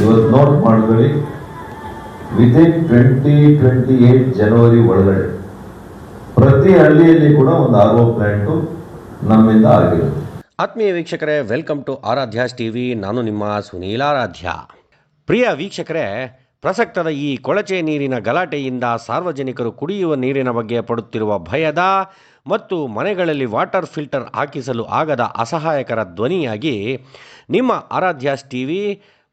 ಇವತ್ತು ನೋಟ್ ಮಾಡ್ಕೊಳ್ಳಿ, ವಿದಿನ್ 2028 ಜನವರಿ ಒಳಗಡೆ ಪ್ರತಿ ಹಳ್ಳಿಯಲ್ಲಿ ಕೂಡ ಒಂದು RO ಪ್ಲಾಂಟು ನಮ್ಮಿಂದ ಆಗಿರುತ್ತೆ. ಆತ್ಮೀಯ ವೀಕ್ಷಕರೇ, ವೆಲ್ಕಮ್ ಟು ಆರಾಧ್ಯಾಸ್ ಟಿವಿ. ನಾನು ನಿಮ್ಮ ಸುನೀಲ್ ಆರಾಧ್ಯ. ಪ್ರಿಯ ವೀಕ್ಷಕರೇ, ಪ್ರಸಕ್ತದ ಈ ಕೊಳಚೆ ನೀರಿನ ಗಲಾಟೆಯಿಂದ ಸಾರ್ವಜನಿಕರು ಕುಡಿಯುವ ನೀರಿನ ಬಗ್ಗೆ ಪಡುತ್ತಿರುವ ಭಯದ ಮತ್ತು ಮನೆಗಳಲ್ಲಿ ವಾಟರ್ ಫಿಲ್ಟರ್ ಹಾಕಿಸಲು ಆಗದ ಅಸಹಾಯಕರ ಧ್ವನಿಯಾಗಿ ನಿಮ್ಮ ಆರಾಧ್ಯಾಸ್ ಟಿವಿ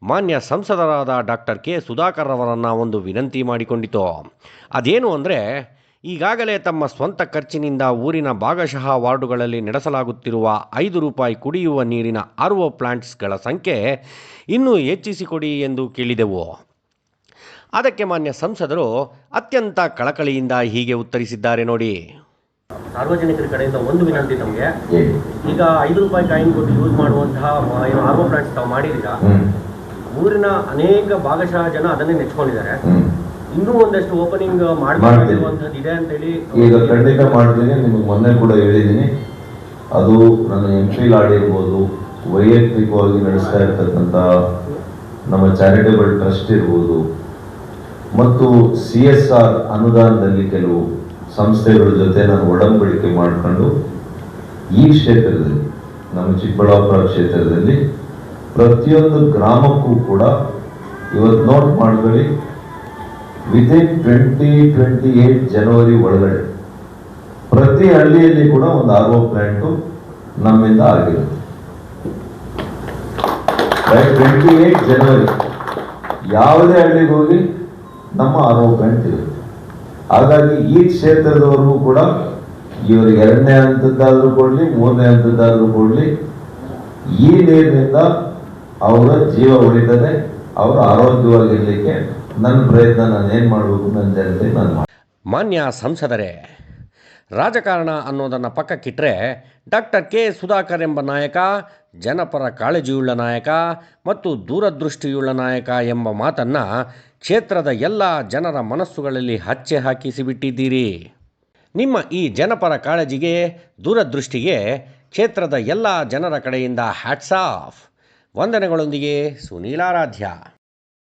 ಮಾನ್ಯ ಸಂಸದರಾದ ಡಾಕ್ಟರ್ ಕೆ ಸುಧಾಕರ್ ಅವರನ್ನು ಒಂದು ವಿನಂತಿ ಮಾಡಿಕೊಂಡಿತು. ಅದೇನು ಅಂದರೆ, ಈಗಾಗಲೇ ತಮ್ಮ ಸ್ವಂತ ಖರ್ಚಿನಿಂದ ಊರಿನ ಭಾಗಶಃ ವಾರ್ಡುಗಳಲ್ಲಿ ನಡೆಸಲಾಗುತ್ತಿರುವ ₹5 ಕುಡಿಯುವ ನೀರಿನ RO ಪ್ಲಾಂಟ್ಸ್ಗಳ ಸಂಖ್ಯೆ ಇನ್ನೂ ಹೆಚ್ಚಿಸಿಕೊಡಿ ಎಂದು ಕೇಳಿದೆವು. ಅದಕ್ಕೆ ಮಾನ್ಯ ಸಂಸದರು ಅತ್ಯಂತ ಕಳಕಳಿಯಿಂದ ಹೀಗೆ ಉತ್ತರಿಸಿದ್ದಾರೆ ನೋಡಿ. ಸಾರ್ವಜನಿಕರ ಕಡೆಯಿಂದ ಒಂದು ವಿನಂತಿ ತಮಗೆ. ಈಗ ₹5 ಕಾಯಿನ್ ಕೊಟ್ಟು ಯೂಸ್ ಮಾಡುವಂತಹ RO ಪ್ಲಾಂಟ್ಸ್ ತಾವು ಮಾಡಿದ್ದೀರಾ. ಊರಿನ ಅನೇಕ ಭಾಗಶಃ ಜನ ಅದನ್ನೇ ನೆಚ್ಕೊಂಡಿದ್ದಾರೆ. ಇನ್ನೂ ಒಂದಷ್ಟು ಓಪನಿಂಗ್ ಮಾಡಬೇಕಾಗಿರುವಂಥದ್ದು ಇದೆ ಅಂತೇಳಿ ಈಗ ಖಂಡಿತ ಮಾಡ್ತೀನಿ. ನಿಮಗೆ ಮೊನ್ನೆ ಕೂಡ ಹೇಳಿದ್ದೀನಿ, ಅದು ನನ್ನ MP ಆಡಿರ್ಬೋದು, ವೈಯಕ್ತಿಕವಾಗಿ ನಡೆಸ್ತಾ ಇರ್ತಕ್ಕಂಥ ನಮ್ಮ ಚಾರಿಟೇಬಲ್ ಟ್ರಸ್ಟ್ ಇರ್ಬೋದು, ಮತ್ತು CSR ಅನುದಾನದಲ್ಲಿ ಕೆಲವು ಸಂಸ್ಥೆಗಳ ಜೊತೆ ನಾನು ಒಡಂಬಡಿಕೆ ಮಾಡಿಕೊಂಡು ಈ ಕ್ಷೇತ್ರದಲ್ಲಿ, ನಮ್ಮ ಚಿಕ್ಕಬಳ್ಳಾಪುರ ಕ್ಷೇತ್ರದಲ್ಲಿ ಪ್ರತಿಯೊಂದು ಗ್ರಾಮಕ್ಕೂ ಕೂಡ ಇವತ್ತು ನೋಟ್ ಮಾಡ್ಕೊಳ್ಳಿ, ವಿದಿನ್ 2028 ಜನವರಿ ಒಳಗಡೆ ಪ್ರತಿ ಹಳ್ಳಿಯಲ್ಲಿ ಕೂಡ ಒಂದು RO ಪ್ಲಾಂಟು ನಮ್ಮಿಂದ ಆಗಿರುತ್ತೆ. 28 ಜನವರಿ ಯಾವುದೇ ಹಳ್ಳಿಗೆ ಹೋಗಿ ನಮ್ಮ RO ಪ್ಲಾಂಟ್ ಇರುತ್ತೆ. ಹಾಗಾಗಿ ಈ ಕ್ಷೇತ್ರದವರೆಗೂ ಕೂಡ ಇವರು 2ನೇ ಹಂತದ್ದಾದ್ರೂ ಕೊಡ್ಲಿ, 3ನೇ ಹಂತದ್ದಾದ್ರೂ ಕೊಡ್ಲಿ, ಈ ನೀರಿನಿಂದ ಅವರ ಜೀವ ಉಳಿತದೆ. ಅವರು ಆರೋಗ್ಯವಾಗಿರ್ಲಿಕ್ಕೆ ನನ್ನ ಪ್ರಯತ್ನ ನಾನು ಏನು ಮಾಡಬೇಕು, ನನ್ನ ಜನತೆ ನಾನು. ಮಾನ್ಯ ಸಂಸದರೇ, ರಾಜಕಾರಣ ಅನ್ನೋದನ್ನು ಪಕ್ಕಕ್ಕಿಟ್ಟರೆ ಡಾಕ್ಟರ್ ಕೆ ಸುಧಾಕರ್ ಎಂಬ ನಾಯಕ ಜನಪರ ಕಾಳಜಿಯುಳ್ಳ ನಾಯಕ ಮತ್ತು ದೂರದೃಷ್ಟಿಯುಳ್ಳ ನಾಯಕ ಎಂಬ ಮಾತನ್ನು ಕ್ಷೇತ್ರದ ಎಲ್ಲ ಜನರ ಮನಸ್ಸುಗಳಲ್ಲಿ ಹಚ್ಚೆ ಹಾಕಿಸಿಬಿಟ್ಟಿದ್ದೀರಿ. ನಿಮ್ಮ ಈ ಜನಪರ ಕಾಳಜಿಗೆ, ದೂರದೃಷ್ಟಿಗೆ ಕ್ಷೇತ್ರದ ಎಲ್ಲ ಜನರ ಕಡೆಯಿಂದ ಹ್ಯಾಟ್ಸ್ ಆಫ್. ವಂದನೆಗಳೊಂದಿಗೆ ಸುನೀಲ್ ಆರಾಧ್ಯ.